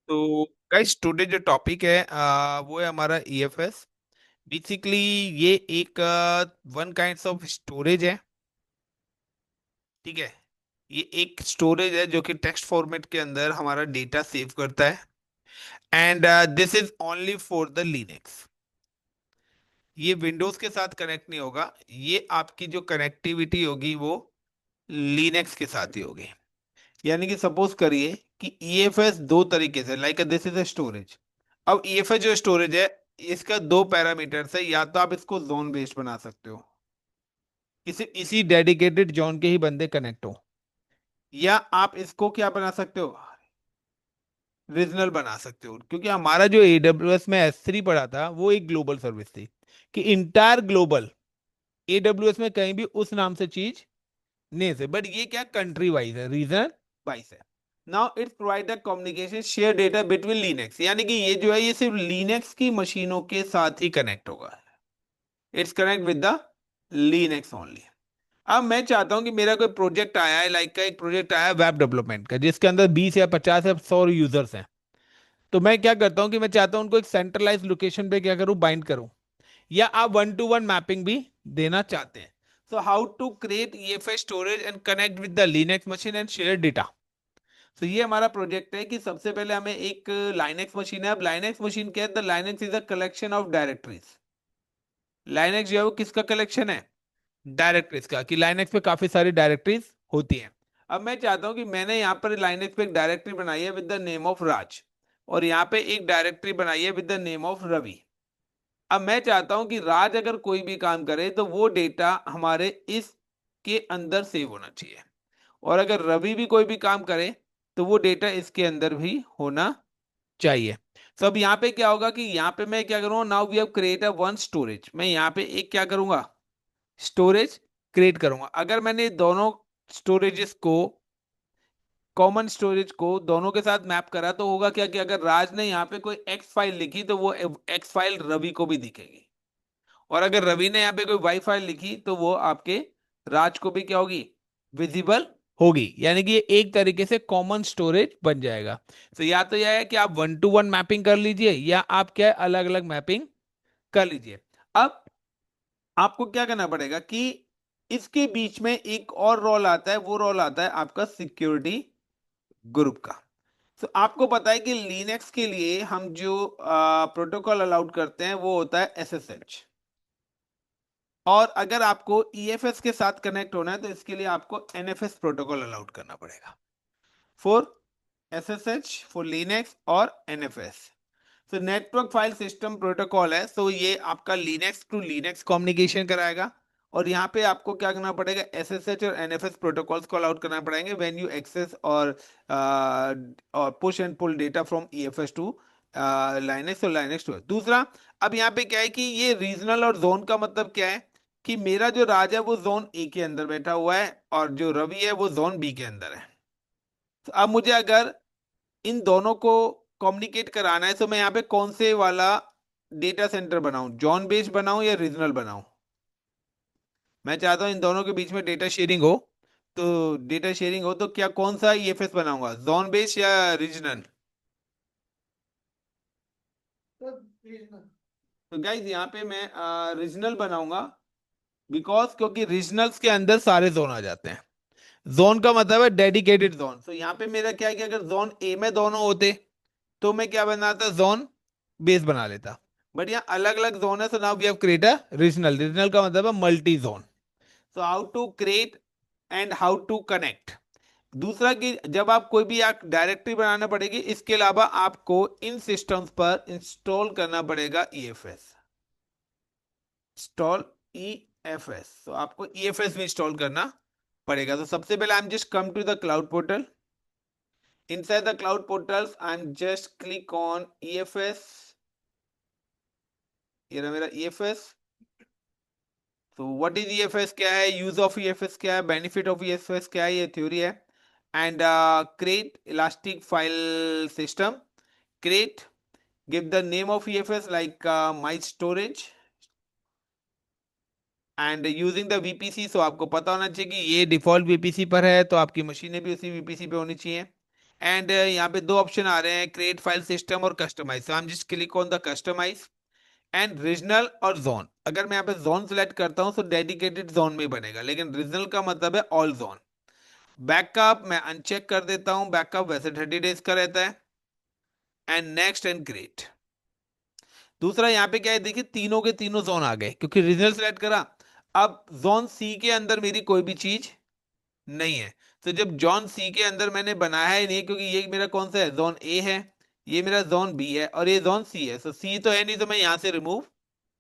तो guys today जो topic है वो है हमारा ईएफएस। बेसिकली ये एक वन काइंड्स ऑफ स्टोरेज है। ठीक है। ये एक स्टोरेज है जो कि टेक्स्ट फॉर्मेट के अंदर हमारा डेटा सेव करता है। And this is only for the Linux. ये विंडोज के साथ कनेक्ट नहीं होगा। ये आपकी जो कनेक्टिविटी होगी वो लिनक्स के साथ ही होगी। यानी कि सपोज करिए कि ईएफएस दो तरीके से, like this is a storage. अब ईएफएस जो स्टोरेज है, इसका दो पैरामीटर्स है। या तो आप इसको जोन बेस्ड बना सकते हो, किसी इसी डेडिकेटेड जोन के ही बंदे कनेक्ट हो, या आप इसको क्या बना सकते हो, रीजनल बना सकते हो। क्योंकि हमारा जो एडब्ल्यूएस में S3 पड़ा था वो एक ग्लोबल सर्विस थी कि इंटायर ग्लोबल एडब्ल्यूएस में कहीं भी उस नाम से चीज नहीं से, बट ये क्या कंट्री वाइज है, रीजन वाइज है। Now it's provide a communication share data between Linux. यानी कि ये जो है ये सिर्फ लिनक्स की मशीनों के साथ ही कनेक्ट होगा। It's connect with the Linux only. अब मैं चाहता हूं कि मेरा कोई प्रोजेक्ट आया है, लाइक का एक प्रोजेक्ट आया है वेब डेवलपमेंट का, जिसके अंदर 20 या 50 या 100 यूजर्स हैं। तो मैं क्या करता हूं कि मैं चाहता हूं उनको एक सेंट्रलाइज लोकेशन पे क्या करूं, बाइंड करूं। या आप 1 to 1 मैपिंग भी देना चाहते हैं। So how to create EFS storage and connect with the Linux machine and share data. तो ये हमारा प्रोजेक्ट है कि सबसे पहले हमें एक लाइनेक्स मशीन है। अब लाइनेक्स मशीन क्या है, the Linux is a collection of directories. Linux जो है वो किसका कलेक्शन है, डायरेक्टरीज का। कि लाइनेक्स पे काफी सारी डायरेक्टरीज होती हैं। अब मैं चाहता हूं कि मैंने यहाँ पर लाइनेक्स पे एक डायरेक्टरी बनाई है with the name of Raj, और यहाँ पे एक डायरेक्टरी बनाई है with the name of Ravi. अब मैं चाहता हूं कि राज अगर कोई भी काम करे तो वो डेटा हमारे इस के अंदर सेव होना चाहिए, और अगर रवि भी कोई भी काम करे तो वो डेटा इसके अंदर भी होना चाहिए। तो अब यहाँ पे क्या होगा कि यहाँ पे मैं क्या करूँगा, now we have create a one storage. मैं यहाँ पे एक क्या करूंगा, स्टोरेज क्रिएट करूंगा। अगर मैंने दोनों स्टोरेजेस को, कॉमन स्टोरेज को दोनों के साथ मैप करा, तो होगा क्या कि अगर राज ने यहाँ पे कोई एक्स फाइल लिखी तो वो एक्स फाइल रवि को भी दिखेगी। और अगर रवि ने यहाँ पे कोई वाई फाइल लिखी तो वो आपके राज को भी क्या होगी, विजिबल होगी। यानी कि ये एक तरीके से कॉमन स्टोरेज बन जाएगा। तो या तो यह है कि आप 1 to 1 मैपिंग कर लीजिए, या आप क्या अलग अलग मैपिंग कर लीजिए। अब आपको क्या करना पड़ेगा कि इसके बीच में एक और रोल आता है, वो रोल आता है आपका सिक्योरिटी ग्रुप का। तो आपको पता है कि लिनक्स के लिए हम जो प्रोटोकॉल अलाउड करते हैं वो होता है SSH। और अगर आपको ईएफएस के साथ कनेक्ट होना है तो इसके लिए आपको एनएफएस प्रोटोकॉल अलाउड करना पड़ेगा। फॉर एसएसएच, फॉर लिनक्स और एनएफएस। तो नेटवर्क फाइल सिस्टम प्रोटोकॉल है, तो ये आपका लिनक्स टू लिनक्स कम्युनिकेशन कराएगा। और यहाँ पे आपको क्या करना पड़ेगा, एसएसएच और एनएफएस प्रोटोकॉल्स को अलाउड करना पड़ेंगे व्हेन यू एक्सेस और push and pull data from EFS to Linux और लाइनेक्स टू। दूसरा, अब यहाँ पे क्या है कि ये रीजनल और जोन का मतलब क्या है, कि मेरा जो राज है वो जोन ए के अंदर बैठा हुआ है, और जो रवि है वो जोन बी के अंदर है। तो अब मुझे अगर इन दोनों को कम्युनिकेट कराना है तो मैं यहाँ पे कौन से वाला डेटा सेंटर बनाऊं, जॉन बेस्ड बनाऊं या रीजनल बनाऊं। मैं चाहता हूं इन दोनों के बीच में डेटा शेयरिंग हो। तो डेटा शेयरिंग हो तो क्या, कौन सा ईएफएस बनाऊंगा, जॉन बेस्ड या रीजनल। तो गाइज यहाँ पे मैं रीजनल बनाऊंगा। बिकॉज क्योंकि रीजनल्स के अंदर सारे जोन आ जाते हैं। जोन का मतलब है डेडिकेटेड जोन। तो यहाँ पे मेरा क्या है कि अगर जोन ए में दोनों होते तो मैं क्या बनाता, जोन बेस बना लेता। बट यहाँ अलग अलग जोन है, so now we have create a regional. Regional का मतलब है multi zone. So how to create and how to connect. दूसरा कि जब आप कोई भी आप डायरेक्टरी बनाना पड़ेगी, इसके अलावा आपको इन सिस्टम्स पर इंस्टॉल करना पड़ेगा ईएफएस। इंस्टॉल ईएफएस, तो आपको ईएफएस भी इंस्टॉल करना पड़ेगा। तो सबसे पहले I am just come to the cloud portal. Inside the cloud portals, I'm just click on EFS. ये रहा मेरा EFS। तो व्हाट इज EFS, क्या है यूज ऑफ EFS, क्या है बेनिफिट ऑफ EFS, क्या है, ये थ्योरी है। And create elastic file system, create, give the name of EFS like my storage, and using the VPC। सो आपको पता होना चाहिए कि ये डिफॉल्ट VPC पर है, तो आपकी मशीनें भी उसी VPC पे होनी चाहिए। एंड यहाँ पे दो ऑप्शन आ रहे हैं, क्रिएट फाइल सिस्टम और customise. So I am just click on the customise and regional or zone. अगर मैं यहाँ पे जोन सिलेक्ट करता हूँ तो डेडिकेटेड जोन में ही बनेगा, लेकिन रीजनल का मतलब है ऑल जोन। बैकअप मैं अनचेक कर देता हूँ, बैकअप वैसे 30 डेज का रहता है। And next and create. दूसरा यहाँ पे क्या है, देखिए तीनों के तीनों जोन आ गए क्योंकि रीजनल सिलेक्ट करा। अब जोन सी के अंदर मेरी कोई भी चीज नहीं है। तो जब जॉन सी के अंदर मैंने बनाया ही नहीं, क्योंकि ये मेरा कौन सा है, जोन ए है, ये मेरा जोन बी है और ये जोन सी है, तो सी तो है नहीं, तो मैं यहां से रिमूव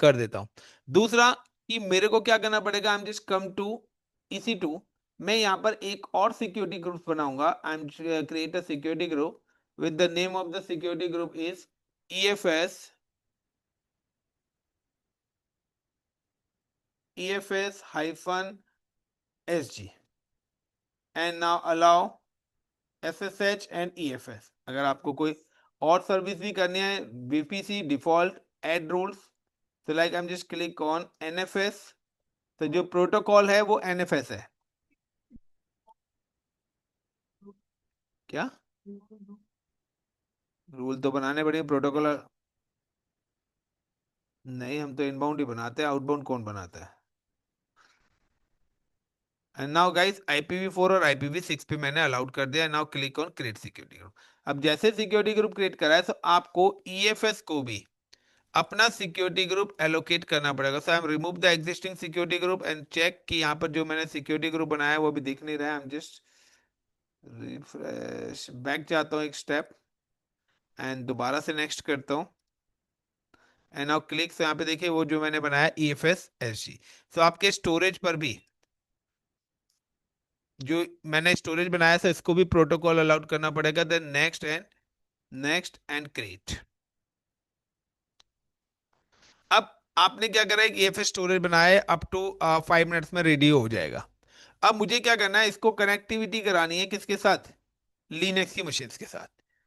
कर देता हूं। दूसरा कि मेरे को क्या करना पड़ेगा, I am just come to EC2, मैं यहां पर एक और सिक्योरिटी ग्रुप बनाऊंगा। I am create a security group with the name of the security group is EFS hyphen SG and now allow SSH and EFS। अगर आपको कोई और सर्विस भी करनी है, VPC डिफॉल्ट एड रूल्स, तो like I am just click on NFS। तो जो प्रोटोकॉल है वो NFS है। क्या रूल तो बनाने पड़ेंगे प्रोटोकॉल। नहीं, हम तो इनबाउंड ही बनाते हैं, आउटबाउंड कौन बनाता है। एंड नाउ गाइस IPv4 और IPv6 पे मैंने अलाउड कर दिया। Now click on create security group. अब जैसे सिक्योरिटी ग्रुप क्रिएट करा है, तो आपको EFS को भी अपना सिक्योरिटी ग्रुप एलोकेट करना पड़ेगा। So I am remove the existing security group and check कि यहाँ पर जो मैंने सिक्योरिटी ग्रुप बनाया है वो भी दिख नहीं रहा है। आई एम जस्ट रिफ्रेश बैक जाता हूँ एक स्टेप एंड दोबारा से नेक्स्ट करता हूँ। एंड नाउ क्लिक, तो यहाँ पे देखिए वो जो मैंने बनाया EFS SG। तो आपके स्टोरेज पर भी जो मैंने स्टोरेज बनाया था इसको भी प्रोटोकॉल अलाउड करना पड़ेगा। Then next and create. अब आपने क्या करा है, EFS स्टोरेज बनाया है, अप टू 5 मिनट्स में रेडी हो जाएगा। अब मुझे क्या करना है, इसको कनेक्टिविटी करानी है किसके साथ, लिनक्स की मशीन्स के साथ।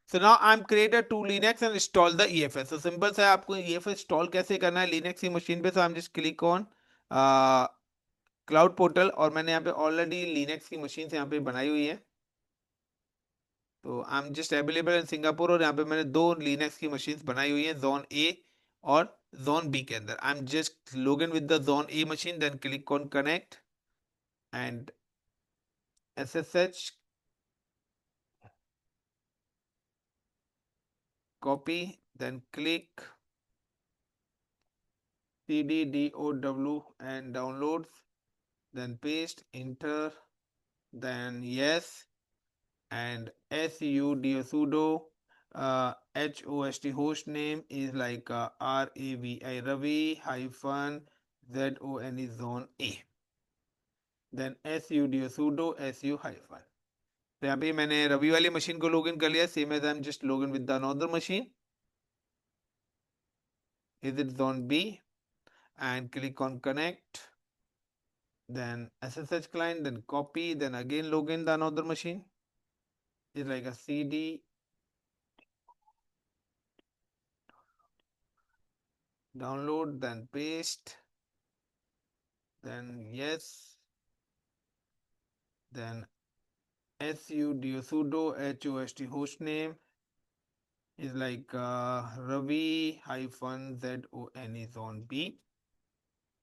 So now I am create a two Linux and install the EFS। तो सिंपल सा है, आपको EFS इंस्टॉल कैसे करना है लिनक्स की मशीन पे। So I am just click on cloud portal, और मैंने यहाँ पे ऑलरेडी लिनक्स की मशीन यहाँ पे बनाई हुई है। तो आई am just available in Singapore, और यहाँ पे मैंने दो लिनक्स की मशीन्स बनाई हुई हैं, जोन ए और जोन बी के अंदर। I am just log in with the zone A machine, then click on connect and SSH copy, then click cd_dow and downloads, then paste, enter, then yes, and sudo host host name is like Ravi hyphen zone zone A, then sudo hyphen। तो यहाँ पे मैंने रवि वाली machine को login कर लिया, same as I am just login with the another machine, is it zone B, and click on connect, then SSH client, then copy, then again login the another machine. It's like a CD download, then paste, then yes, then sudo host name is like Ravi hyphen zone zone B,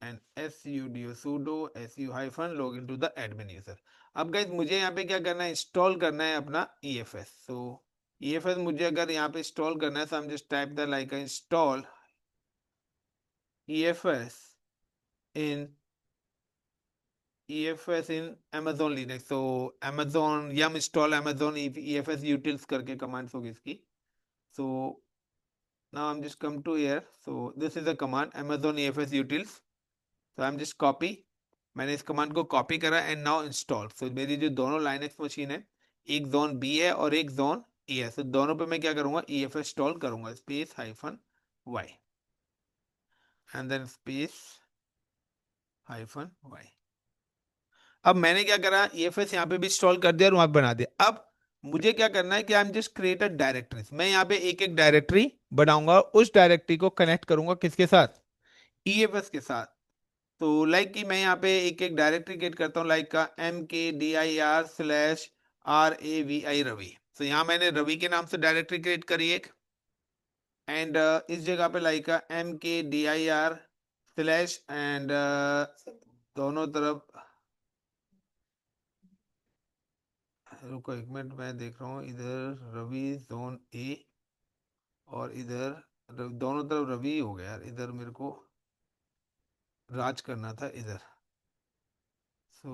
and sudo hyphen login to the admin user। अब guys मुझे यहाँ पे क्या करना है, install करना है अपना EFS। सो EFS मुझे अगर यहाँ पे इंस्टॉल करना है, तो हम just type the like install EFS in Amazon Linux। so Amazon yum install Amazon EFS utils करके कमांड्स होगी इसकी। so now I'm just come to here, so this is a command Amazon EFS utils। so I'm just copy, मैंने इस command को copy करा and now install. सो मेरी जो दोनों लाइनक्स मशीन है, एक जोन बी है और एक जोन ए है, so दोनों पे मैं क्या करूंगा, EFS इंस्टॉल करूंगा, space hyphen Y and then space hyphen Y. अब मैंने क्या करा, EFS यहाँ पे भी इंस्टॉल कर दिया और वहां पे बना दिया। अब मुझे क्या करना है कि आई am just create a directory. मैं यहाँ पे एक एक डायरेक्टरी बनाऊंगा, उस डायरेक्टरी को कनेक्ट करूंगा किसके साथ, EFS के साथ। तो लाइक कि मैं यहाँ पे एक एक डायरेक्टरी क्रिएट करता हूँ, लाइक का MKDIR/RAVI रवि। तो यहाँ मैंने रवि के नाम से डायरेक्टरी क्रिएट करी एक, एंड इस जगह पे लाइक MKDIR स्लैश एंड दोनों तरफ, रुको एक मिनट मैं देख रहा हूँ, इधर रवि जोन ए और इधर दोनों तरफ रवि हो गया यार, इधर मेरे को राज करना था इधर। सो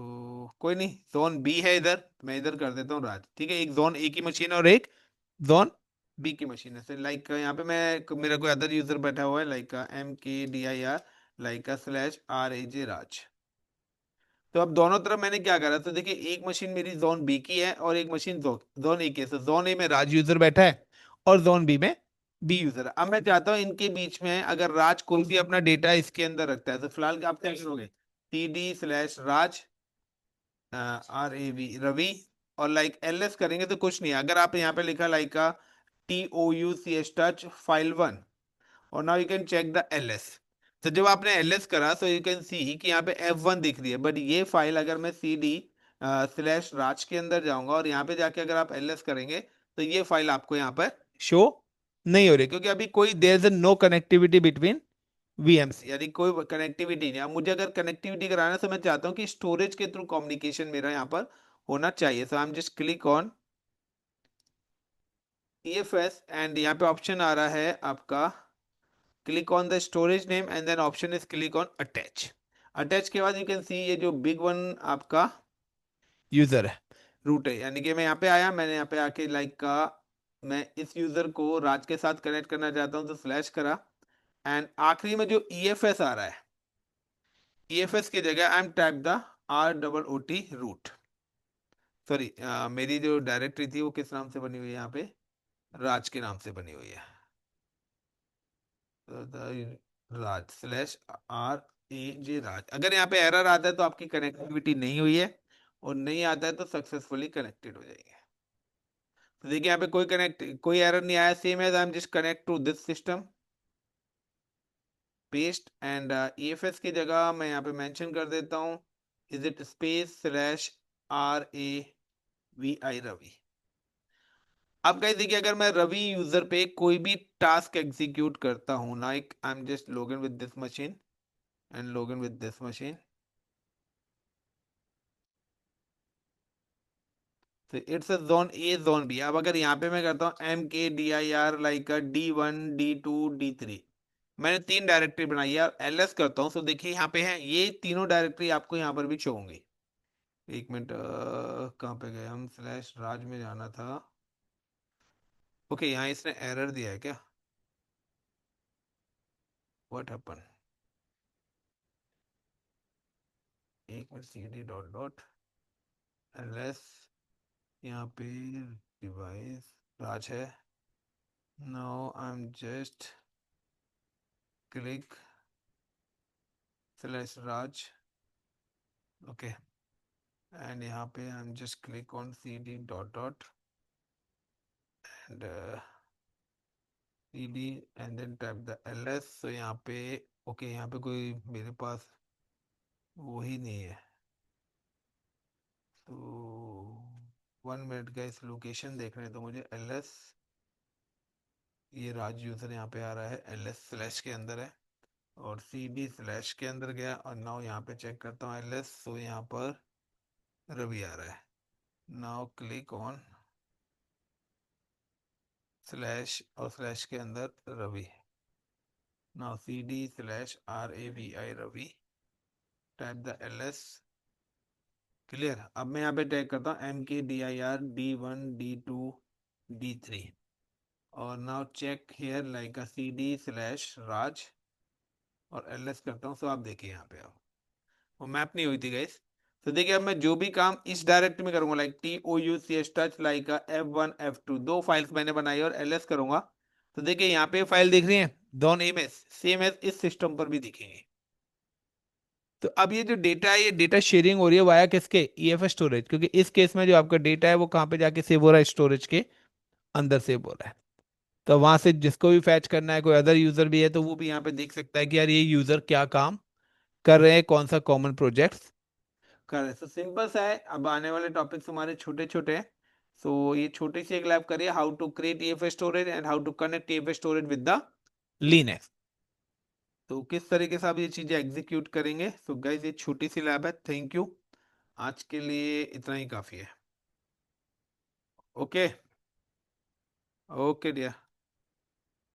कोई नहीं, जोन बी है इधर, मैं इधर कर देता हूँ राज, ठीक है। एक जोन ए की मशीन और एक जोन बी की मशीन है। So, लाइक यहाँ पे मैं, मेरा कोई अदर यूजर बैठा हुआ है लाइक MKDIR लाइक /RAJ राज। तो अब दोनों तरफ मैंने क्या करा, तो देखिए एक मशीन मेरी जोन बी की है और एक मशीन जोन ए की है। जोन ए में राज यूजर बैठा है और जोन बी में बी यूजर है। अब मैं चाहता हूँ इनके बीच में अगर राज कोई भी अपना डेटा इसके अंदर रखता है, तो फिलहाल आप क्या करोगे, TD/राज RAV रवि, और लाइक LS करेंगे तो कुछ नहीं है। अगर आप यहाँ पे लिखा लाइक का TOUCH टच file1, और now you can check the LS। तो जब आपने LS करा तो यू कैन सी कि यहाँ पे F1 दिख रही है, बट ये फाइल अगर मैं CD/राज के अंदर जाऊंगा और यहाँ पे जाके अगर आप LS करेंगे, तो ये फाइल आपको यहाँ पर शो नहीं हो रही, क्योंकि अभी कोई there is no connectivity between VMs, यानी कोई कनेक्टिविटी नहीं। अब मुझे अगर कनेक्टिविटी कराना है तो मैं चाहता हूँ कि स्टोरेज के थ्रू कम्युनिकेशन मेरा यहाँ पर होना चाहिए। So I am just click on EFS and यहाँ पे ऑप्शन आ रहा है आपका click on the storage name and then option is click on attach. Attach के बाद यू कैन सी ये जो बिग वन आपका यूजर है, रूट है, यानी कि मैं यहाँ पे आया, मैंने यहाँ पे आके लाइक का मैं इस यूजर को राज के साथ कनेक्ट करना चाहता हूँ, तो स्लैश करा, एंड आखिरी में जो EFS आ रहा है, EFS की जगह I am type the ROOT root. Sorry, मेरी जो डायरेक्टरी थी वो किस नाम से बनी हुई है यहाँ पे, राज के नाम से बनी हुई है। तो राज /RAJ राज। अगर यहाँ पे एरर आता है तो आपकी कनेक्टिविटी नहीं हुई है, और नहीं आता है तो सक्सेसफुली कनेक्टेड हो जाएंगे। तो देखिए यहाँ पे कोई एरर नहीं आया, same as I am just connect to this system, paste and EFS की जगह मैं यहाँ पे मेंशन कर देता हूँ, इज इट /RAVI रवि। अब गाइस देखिए, अगर मैं रवि यूजर पे कोई भी टास्क एग्जीक्यूट करता हूँ, like I am just login with this machine and login with this machine, तो it's a zone A zone B. अब अगर यहाँ पे मैं करता हूँ MKDIR like D1 D2 D3, मैंने 3 डायरेक्टरी बनाई है, और LS करता हूँ, तो देखिए यहाँ पे है ये तीनों डायरेक्टरी आपको यहाँ पर भी शो होंगी। एक मिनट, कहाँ पे गए हम, /राज में जाना था। ओके, यहाँ इसने एरर दिया है क्या, व्हाट हैपन, एक मिनट, CD.LS, यहाँ पे डिवाइस राज है। Now I am just click /Raj, okay, and यहाँ पे I am just click on CD. And CD and then type the LS। तो यहाँ पे ओके, यहाँ पे कोई मेरे पास वो ही नहीं है, तो 1 मिनट का इस लोकेशन देखने तो मुझे LS, ये राज यूजर यहाँ पे आ रहा है, LS/ के अंदर है, और CD/ के अंदर गया, और नाउ यहाँ पे चेक करता हूँ LS, तो यहाँ पर रवि आ रहा है। नाउ क्लिक ऑन / और / के अंदर Ravi, now CD/RAVI Ravi, type the LS, clear. अब मैं यहाँ पे टाइप करता हूँ MKDIR D1 D2 D3, और नाउ चेक हियर लाइक CD/राज, और LS करता हूँ। सो आप देखिए यहाँ पे, अब वो मैप नहीं हुई थी गाइस। तो देखिए अब मैं जो भी काम इस डायरेक्ट में करूंगा, like TOUCH touch like F1 F2, 2 files मैंने बनाई और LS करूंगा, तो देखिए यहाँ पे फाइल दिख रही है, दोनों इमेज सेम एज इस सिस्टम पर भी दिखेंगे। तो अब ये जो डेटा है, ये डेटा शेयरिंग हो रही है वाया किसके, EFS स्टोरेज, क्योंकि इस केस में जो आपका डेटा है वो कहाँ पे जाके सेव हो रहा है, स्टोरेज के अंदर सेव हो रहा है। तो वहां से जिसको भी फैच करना है, कोई अदर यूजर भी है, तो वो भी यहाँ पे देख सकता है कि यार ये यूजर क्या काम कर रहे हैं, कौन सा कॉमन प्रोजेक्ट कर रहे हैं। तो सिंपल सा है, अब आने वाले टॉपिक्स हमारे छोटे छोटे हैं, सो ये छोटी सी एक लैब करिए, how to create EFS storage and how to connect EFS storage with the Linux. तो किस तरीके से आप ये चीजें एग्जीक्यूट करेंगे। सो गाइस ये छोटी सी लैब है। थैंक यू, आज के लिए इतना ही काफी है। Okay, okay dear.